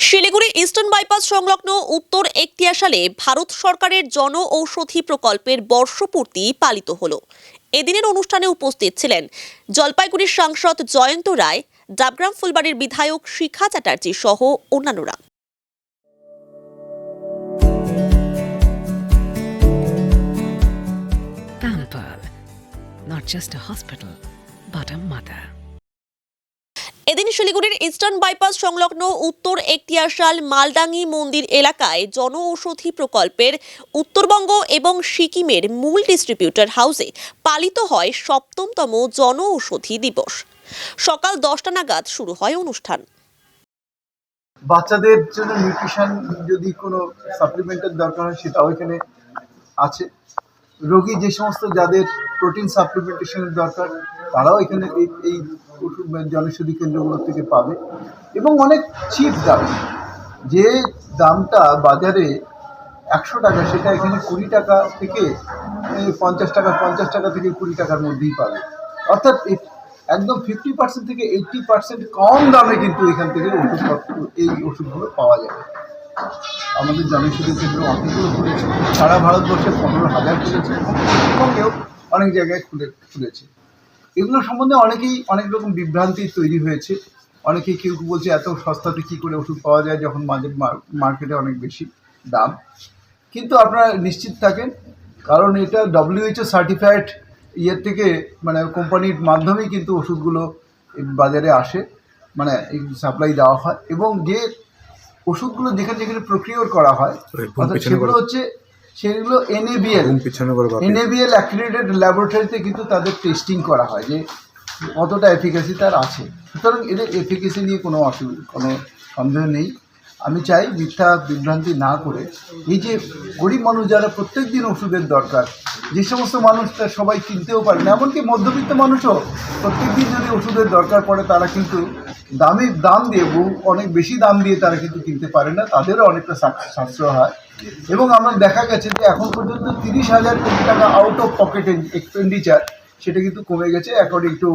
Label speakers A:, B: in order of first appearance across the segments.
A: Siliguri eastern bypass সংলগ্ন উত্তর একটিয়াশালে ভারত সরকারের জন ঔষধি প্রকল্পের বর্ষপূর্তি পালিত হলো। এদিনের অনুষ্ঠানে উপস্থিত ছিলেন জলপাইগুড়ির সাংসদ জয়ন্ত রায়, ডাবগ্রাম ফুলবাড়ির বিধায়ক শিখা চ্যাটার্জি সহ অন্যান্যরা।
B: Pamper, not just a hospital, but a mother.
A: এদিন শিলিগুড়ির ইস্টার্ন বাইপাস সংলগ্ন উত্তর একটিয়াশাল মালডাঙ্গি মন্দির এলাকায় জন ঔষধি প্রকল্পের উত্তরবঙ্গ এবং সিকিমের মূল ডিস্ট্রিবিউটর হাউসে পালিত হয় ৭ম জন ঔষধি দিবস। সকাল 10টা নাগাদ শুরু হয় অনুষ্ঠান।
C: বাচ্চাদের জন্য নিউট্রিশন যদি কোনো সাপ্লিমেন্টের দরকার হয় সেটাও এখানে আছে। রোগী যে সমস্ত যাদের প্রোটিন সাপ্লিমেন্টেশনের দরকার তারাও এখানে এই ওষুধ জনৌষধি কেন্দ্রগুলো থেকে পাবে এবং অনেক চিপ দাম। যে দামটা বাজারে ১০০ টাকা সেটা এখানে ২০ টাকা থেকে ৫০ টাকা, ৫০ টাকা থেকে ২০ টাকার মধ্যেই পাবে। অর্থাৎ একদম 50% থেকে 80% কম দামে কিন্তু এখান থেকে এই ওষুধগুলো পাওয়া যাবে। আমাদের জনৌষধি কেন্দ্র অনেকগুলো খুলেছে, সারা ভারতবর্ষে ১৫,০০০ খুলেছে, পশ্চিমবঙ্গেও অনেক জায়গায় খুলেছে। এগুলো সম্বন্ধে অনেক রকম বিভ্রান্তি তৈরি হয়েছে। অনেকেই কেউ বলছে এত সস্তাতে কী করে ওষুধ পাওয়া যায় যখন মার্কেটে অনেক বেশি দাম। কিন্তু আপনারা নিশ্চিত থাকেন, কারণ এটা WHO সার্টিফাইড থেকে মানে কোম্পানির মাধ্যমেই কিন্তু ওষুধগুলো বাজারে আসে, মানে সাপ্লাই দেওয়া হয়। এবং যে ওষুধগুলো যেখানে প্রক্রিয়া করা হয় সেগুলো NABL অ্যাক্রিডিটেড ল্যাবরেটরিতে কিন্তু তাদের টেস্টিং করা হয় যে কতটা এফিকাসি তার আছে। সুতরাং এদের এফিকাসি নিয়ে কোনো সন্দেহ নেই। আমি চাই মিথ্যা বিভ্রান্তি না করে এই যে গরিব মানুষ যারা প্রত্যেক দিন ওষুধের দরকার, যে সমস্ত মানুষ তার সবাই কিনতেও পারে না, এমনকি মধ্যবিত্ত মানুষও প্রত্যেক দিন যদি ওষুধের দরকার পড়ে তারা কিন্তু দাম দিয়ে অনেক বেশি দাম দিয়ে তারা কিন্তু কিনতে পারে না, তাদেরও অনেকটা সাশ্রয় হয়। এবং আমরা দেখা গেছে যে এখন পর্যন্ত ৩০,০০০ কোটি টাকা আউট অফ পকেট এক্সপেন্ডিচার সেটা কিন্তু কমে গেছে অ্যাকর্ডিং টু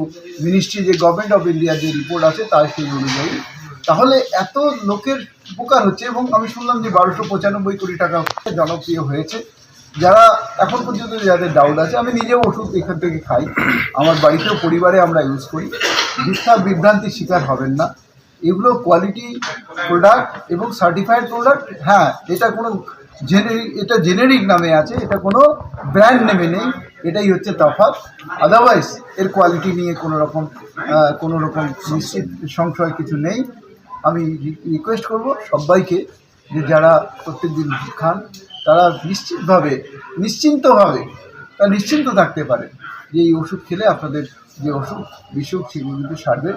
C: মিনিস্ট্রি, যে গভর্নমেন্ট অফ ইন্ডিয়ার যে রিপোর্ট আছে তার সেই অনুযায়ী। তাহলে এত লোকের উপকার হচ্ছে এবং আমি শুনলাম যে ১২৯৫ কোটি টাকা জনপ্রিয় হয়েছে। যারা এখন পর্যন্ত যাদের ডাউট আছে, আমি নিজেও ওষুধ এখান থেকে খাই, আমার বাড়িতেও পরিবারে আমরা ইউজ করি, মিথ্যা বিভ্রান্তির শিকার হবেন না। এগুলো কোয়ালিটি প্রোডাক্ট এবং সার্টিফাইড প্রোডাক্ট। হ্যাঁ, এটা কোনো জেনেরিক নামে আছে, এটা কোনো ব্র্যান্ড নেমে নেই, এটাই হচ্ছে তফাৎ। আদারওয়াইজ এর কোয়ালিটি নিয়ে কোনো রকম নিশ্চিত সংশয় কিছু নেই। আমি রিকোয়েস্ট করব সবাইকে যে যারা প্রত্যেক দিন খান তারা নিশ্চিন্ত থাকতে পারে যে এই ওষুধ খেলে আপনাদের যে বিসুখ সেগুলো কিন্তু সারবে